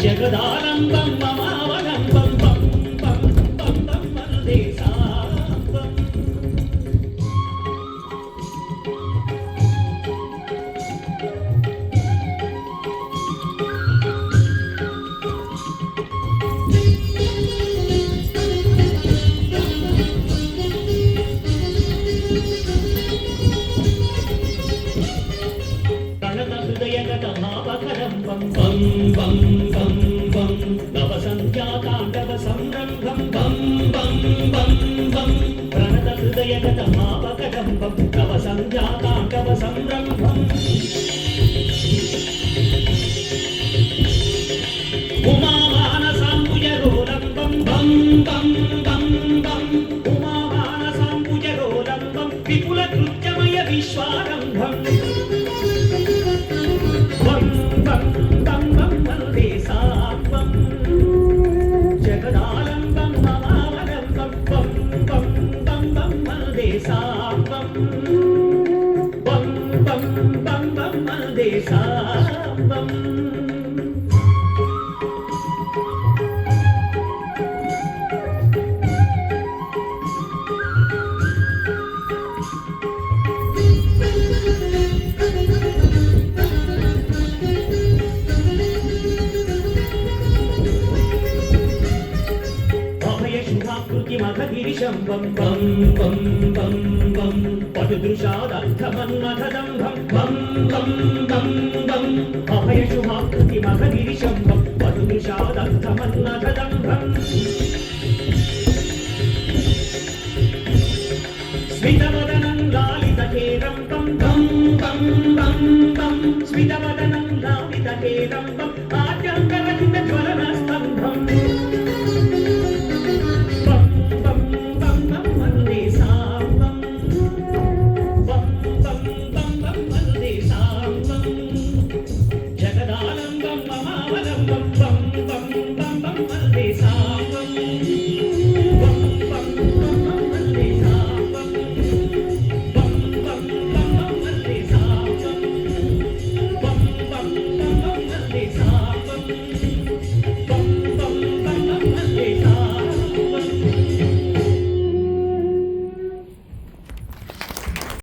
జగదానందం మమావలంబం బం బం బం బం వందే సాంబం హృదయగత భావకరం బం బం బం బం బం నవ సంధ్యాతాండవ సంరంభం బం బం బం బం ప్రణత హృదయగత భావకరం బం నవ సంధ్యాతాండవ సంరంభం ఉమామానసాంబుజరోలంబం బం బం బం బం ఉమామానసాంబుజరోలంబం విపుల కృత్యమయ విశ్వారంభం జగదానందం మమావలంబం బం బం బం బం వందే సాంబం బం బం బం బం వందే సాంబం మఘగిరిశం బం బం బం బం బం పటుదృశాదర్థమన్మథదంభం బం బం బం బం అభయశుభాకృతి మఘగిరిశం బం పటుదృశాదర్థమన్మథదంభం స్మితవదనం లాలితకేరం బం బం బం బం స్మితవదనం లాలితకేరం బం